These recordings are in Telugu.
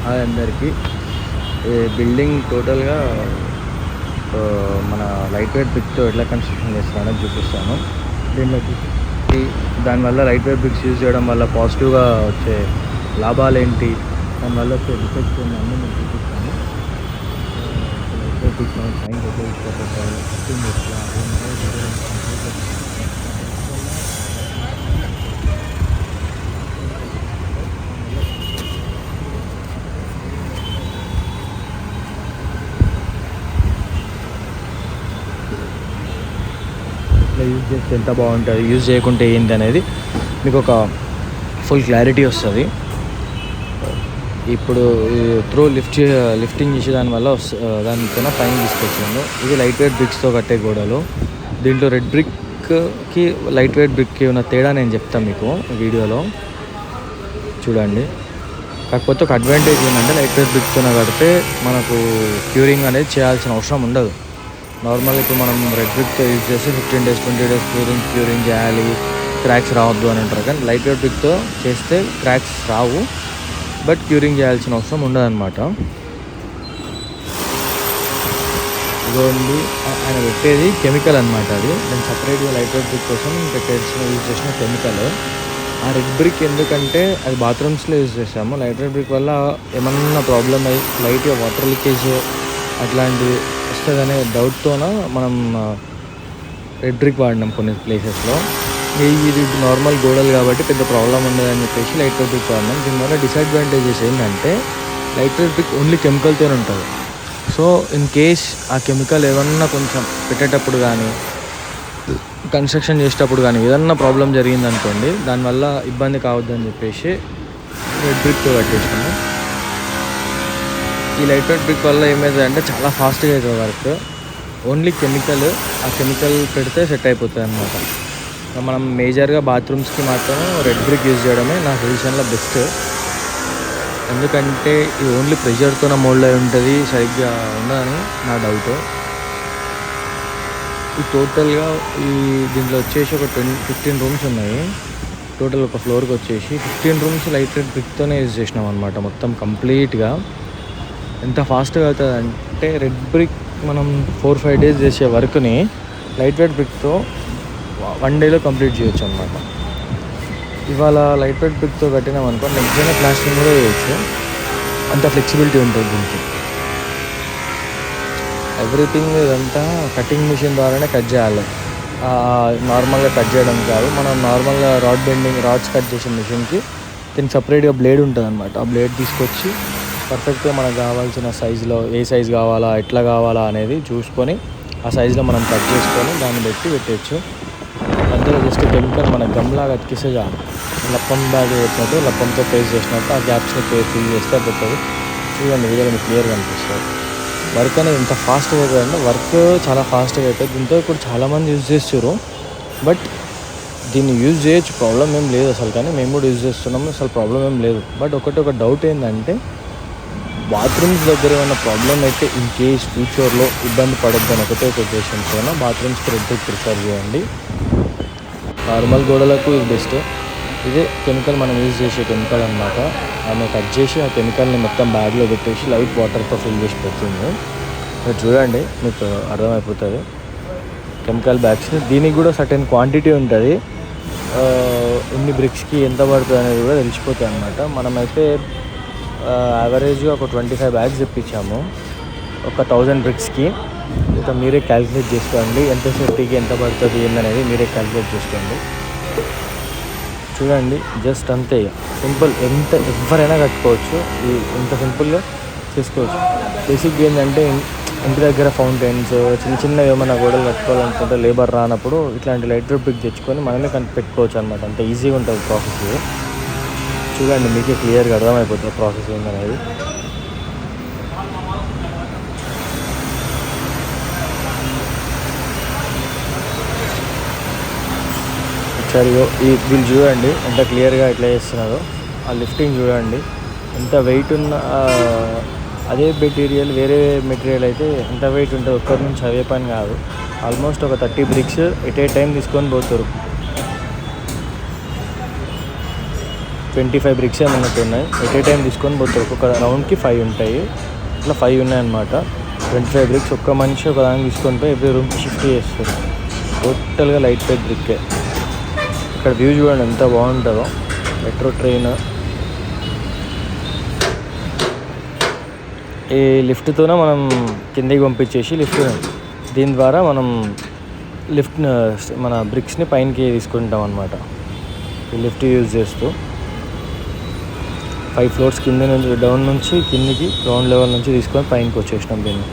హాయ్ అందరికీ. ఈ బిల్డింగ్ టోటల్గా మన లైట్ వెయిట్ బ్రిక్తో ఎట్లా కన్స్ట్రక్షన్ చేస్తానో చూపిస్తాను. దీనిలో దానివల్ల లైట్ వెయిట్ బ్రిక్స్ యూజ్ చేయడం వల్ల పాజిటివ్గా వచ్చే లాభాలు ఏంటి, దానివల్ల వచ్చే డిఫెక్ట్స్ ఏంటి అన్నీ నేను చూపిస్తాను. లైట్ వెయిట్ బ్రిక్స్ మనం సైన్స్ ఉపయోగించుకోవాలి. యూజ్ చేస్తే ఎంత బాగుంటుంది, యూజ్ చేయకుంటే ఏంటి అనేది మీకు ఒక ఫుల్ క్లారిటీ వస్తుంది. ఇప్పుడు త్రూ లిఫ్టింగ్ చేసే దానివల్ల దానితో పైన తీసుకొచ్చాను. ఇది లైట్ వెయిట్ బ్రిక్స్తో కట్టే గోడలు. దీంట్లో రెడ్ బ్రిక్కి లైట్ వెయిట్ బ్రిక్కి ఉన్న తేడా నేను చెప్తాను మీకు వీడియోలో చూడండి. కాకపోతే ఒక అడ్వాంటేజ్ ఏంటంటే లైట్ వెయిట్ బ్రిక్తో కడితే మనకు క్యూరింగ్ అనేది చేయాల్సిన అవసరం ఉండదు. నార్మల్ ఇప్పుడు మనం రెడ్ బ్రిక్తో యూజ్ చేసి 15 days 20 days క్యూరింగ్ చేయాలి, క్రాక్స్ రావద్దు అని అంటారు. కానీ లైట్ వెయిట్ బ్రిక్తో చేస్తే క్రాక్స్ రావు, బట్ క్యూరింగ్ చేయాల్సిన అవసరం ఉండదు అనమాట. ఇదిగోండి ఆయన పెట్టేది కెమికల్ అనమాట. అది నేను సపరేట్గా లైట్ వెయిట్ బ్రిక్ కోసం యూజ్ చేసిన కెమికల్. ఆ రెడ్ బ్రిక్ ఎందుకంటే అది బాత్రూమ్స్లో యూజ్ చేసాము. లైట్ వెయిట్ బ్రిక్ వల్ల ఏమన్నా ప్రాబ్లం అయ్యి లైట్గా వాటర్ లీకేజ్ అట్లాంటివి వస్తుందనే డౌట్తోన మనం రెడ్ బ్రిక్ వాడినాం కొన్ని ప్లేసెస్లో. ఇది నార్మల్ గోడలు కాబట్టి పెద్ద ప్రాబ్లం ఉండదని చెప్పేసి లైట్ వెయిట్ బ్రిక్ వాడినాం. దీనివల్ల డిసడ్వాంటేజెస్ ఏంటంటే లైట్ వెయిట్ బ్రిక్ ఓన్లీ కెమికల్తో ఉంటుంది. సో ఇన్ కేస్ ఆ కెమికల్ ఏమన్నా కొంచెం పెట్టేటప్పుడు కానీ కన్స్ట్రక్షన్ చేసేటప్పుడు కానీ ఏదన్నా ప్రాబ్లం జరిగిందనుకోండి, దానివల్ల ఇబ్బంది కావద్దని చెప్పేసి రెడ్ బ్రిక్తో కట్టేసాము. ఈ లైట్ వెయిట్ బ్రిక్ వల్ల ఏమైందంటే చాలా ఫాస్ట్గా అవుతుంది వర్క్. ఓన్లీ కెమికల్, ఆ కెమికల్ పెడితే సెట్ అయిపోతుంది అనమాట. మనం మేజర్గా బాత్రూమ్స్కి మాత్రం రెడ్ బ్రిక్ యూజ్ చేయడమే నా సజెషన్లో బెస్ట్. ఎందుకంటే ఇది ఓన్లీ ప్రెషర్తో మోల్డ్ అయి ఉంటుంది, సరిగ్గా ఉండదని నా డౌట్. ఈ టోటల్గా దీంట్లో వచ్చేసి ఒక 15 rooms ఉన్నాయి. టోటల్ ఒక ఫ్లోర్కి వచ్చేసి 15 rooms లైట్ వెయిట్ బ్రిక్తోనే యూజ్ చేసినాం అనమాట మొత్తం కంప్లీట్గా. ఎంత ఫాస్ట్గా అవుతుంది అంటే రెడ్ బ్రిక్ మనం 4-5 days చేసే వర్క్ని లైట్ వెయిట్ బ్రిక్తో 1 dayలో కంప్లీట్ చేయొచ్చు అనమాట. ఇవాళ లైట్ వెయిట్ బ్రిక్తో కట్టినాం అనుకో నెక్స్ట్ డేనే ప్లాస్టింగ్ కూడా చేయొచ్చు. అంత ఫ్లెక్సిబిలిటీ ఉంటుంది దీనికి. ఎవ్రీథింగ్ ఇదంతా కటింగ్ మిషన్ ద్వారానే కట్ చేయాలి, నార్మల్గా కట్ చేయడం కాదు. మనం నార్మల్గా రాడ్స్ కట్ చేసే మిషన్కి దీనికి సపరేట్గా బ్లేడ్ ఉంటుంది అనమాట. ఆ బ్లేడ్ తీసుకొచ్చి పర్ఫెక్ట్గా మనకు కావాల్సిన సైజులో ఏ సైజు కావాలా, ఎట్లా కావాలా అనేది చూసుకొని ఆ సైజులో మనం కట్ చేసుకొని దాన్ని పెట్టచ్చు. అందులో జస్ట్ కెమికల్ మన గమ్లాగా అతికిస్తే చాలు. లప్పం బ్యాగ్ పెట్టినట్టు లప్పంతో పేస్ట్ చేసినట్టు ఆ గ్యాప్స్ని ఫిల్ చేస్తే పోతుంది. చూడండి వీడియోలో మీకు క్లియర్గా అనిపిస్తుంది. వర్క్ అనేది ఎంత ఫాస్ట్గా అవుతుంది అంటే వర్క్ చాలా ఫాస్ట్గా అవుతుంది. దీంతో ఇప్పుడు చాలామంది యూజ్ చేస్తారు, బట్ దీన్ని యూజ్ చేయొచ్చు, ప్రాబ్లం ఏం లేదు అసలు. కానీ మేము కూడా యూజ్ చేస్తున్నాము, అసలు ప్రాబ్లం ఏం లేదు. బట్ ఒక డౌట్ ఏంటంటే బాత్రూమ్స్ దగ్గర ఏమైనా ప్రాబ్లం అయితే ఇన్ కేస్ ఫ్యూచర్లో ఇబ్బంది పడొద్దని ఒకటే ఉద్దేశంతో బాత్రూమ్స్కి రెడ్ బ్రిక్ ప్రిఫర్ చేయండి. నార్మల్ గోడలకు ఇది బెస్ట్. ఇదే కెమికల్ మనం యూజ్ చేసే కెమికల్ అనమాట. ఆమె కట్ చేసి ఆ కెమికల్ని మొత్తం బ్యాగ్లో పెట్టేసి లైట్ వాటర్తో ఫిల్ చేసి పెట్టింది. మీరు చూడండి, మీకు అర్థమైపోతుంది కెమికల్ బ్యాగ్స్. దీనికి కూడా సర్టెన్ క్వాంటిటీ ఉంటుంది, ఎన్ని బ్రిక్స్కి ఎంత పడుతుంది అనేది కూడా తెలిసిపోతుంది అనమాట. మనమైతే యావరేజ్గా ఒక 25 bags తెప్పించాము ఒక 1000 బ్రిక్స్కి. ఇంకా మీరే క్యాలిక్యులేట్ చేసుకోండి ఎంత సేఫ్టీకి ఎంత పడుతుంది ఏందనేది మీరే క్యాలిక్యులేట్ చేసుకోండి. చూడండి జస్ట్ అంతే సింపుల్. ఎవరైనా కట్టుకోవచ్చు, ఇంత సింపుల్గా చేసుకోవచ్చు. బేసిక్గా ఏంటంటే ఇంటి దగ్గర ఫౌంటైన్స్ చిన్నవి ఏమైనా గోడలు కట్టుకోవాలనుకుంటే లేబర్ రానప్పుడు ఇట్లాంటి లైట్ వెయిట్ బ్రిక్ తెచ్చుకొని మనమే పెట్టుకోవచ్చు అనమాట. అంత ఈజీగా ఉంటుంది ప్రాసెస్. చూడండి మీకే క్లియర్గా అర్థమైపోతుంది ప్రాసెస్ ఏందనేది. ఒకసారి వీళ్ళు చూడండి ఎంత క్లియర్గా ఎట్లా చేస్తున్నారో. ఆ లిఫ్టింగ్ చూడండి ఎంత వెయిట్ ఉన్న అదే మెటీరియల్ వేరే మెటీరియల్ అయితే ఎంత వెయిట్ ఉంటుంది, ఒక్కరి నుంచి అవే పని కాదు. ఆల్మోస్ట్ ఒక 30 bricks ఎట్ ఏ టైం తీసుకొని పోతారు. 25 బ్రిక్స్ ఏమన్నట్టు ఉన్నాయి. ఎట్ ఏ టైం తీసుకొని పోతారు. ఒక్కొక్క రౌండ్కి 5 ఉంటాయి. ఇట్లా 5 ఉన్నాయన్నమాట. 25 బ్రిక్స్ ఒక్క మనిషి ఒక దాన్ని తీసుకొని పోయి ఎవ్రీ రూమ్కి షిఫ్ట్ చేస్తారు. టోటల్గా లైట్ వెయిట్ బ్రిక్కే. ఇక్కడ వ్యూ చూడండి ఎంత బాగుంటుందో. మెట్రో ట్రైన్ ఈ లిఫ్ట్తోనే మనం కిందకి పంపించేసి దీని ద్వారా మనం మన బ్రిక్స్ని పైనకి తీసుకుంటాం అన్నమాట. ఈ లిఫ్ట్ యూజ్ చేస్తూ 5 ఫ్లోర్స్ కింద నుంచి డౌన్ నుంచి కిందికి గ్రౌండ్ లెవెల్ నుంచి తీసుకొని పైనకి వచ్చేసినాం. దీన్ని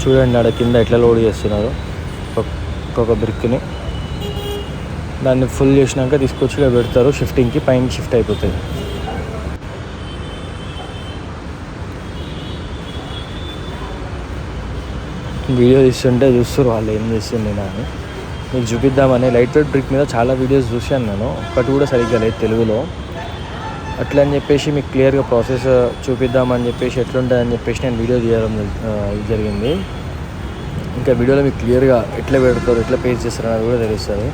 చూడండి ఆడ కింద ఎట్లా లోడ్ చేస్తున్నారు ఒక్కొక్క బ్రిక్ని. దాన్ని ఫుల్ చేసినాక తీసుకొచ్చి ఇక్కడ పెడతారు. షిఫ్టింగ్కి పైనకి షిఫ్ట్ అయిపోతుంది. వీడియో తీస్తుంటే చూస్తారు వాళ్ళు ఏం చేస్తుంది అని మీకు చూపిద్దామని. లైట్ వెయిట్ బ్రిక్ మీద చాలా వీడియోస్ చూశాను నేను, ఒకటి కూడా సరిగ్గా లేదు తెలుగులో. అట్లా అని చెప్పేసి మీకు క్లియర్గా ప్రాసెస్ చూపిద్దామని చెప్పేసి ఎట్లుంటుందని చెప్పేసి నేను వీడియో తీయడం జరిగింది. ఇంకా వీడియోలో మీకు క్లియర్గా ఎట్లా పెడతారు, ఎట్లా పేస్ట్ చేస్తారు అనేది కూడా తెలుస్తుంది.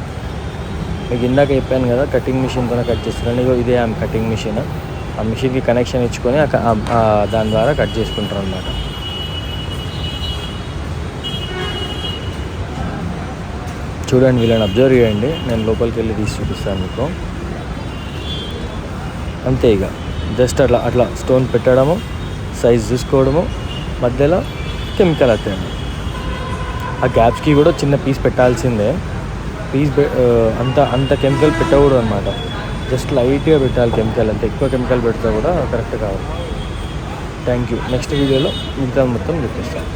మీకు ఇందాక చెప్పాను కదా కటింగ్ మిషన్తోనే కట్ చేస్తారని. ఇదే ఆమె కటింగ్ మిషన్. ఆ మిషన్కి కనెక్షన్ ఇచ్చుకొని దాని ద్వారా కట్ చేసుకుంటారు అన్నమాట. చూడండి వీళ్ళని అబ్జర్వ్ చేయండి. నేను లోపలికి వెళ్ళి తీసి చూపిస్తాను మీకు. అంతే ఇక జస్ట్ అట్లా స్టోన్ పెట్టడము, సైజ్ చూసుకోవడము, మధ్యలో కెమికల్ అత్తేయండి. ఆ గ్యాప్స్కి కూడా చిన్న పీస్ పెట్టాల్సిందే. అంత కెమికల్ పెట్టకూడదు అనమాట. జస్ట్ లైట్గా పెట్టాలి కెమికల్. అంత ఎక్కువ కెమికల్ పెడితే కూడా కరెక్ట్ కాదు. Thank you. నెక్స్ట్ వీడియోలో మిగతా మొత్తం చూపిస్తాను.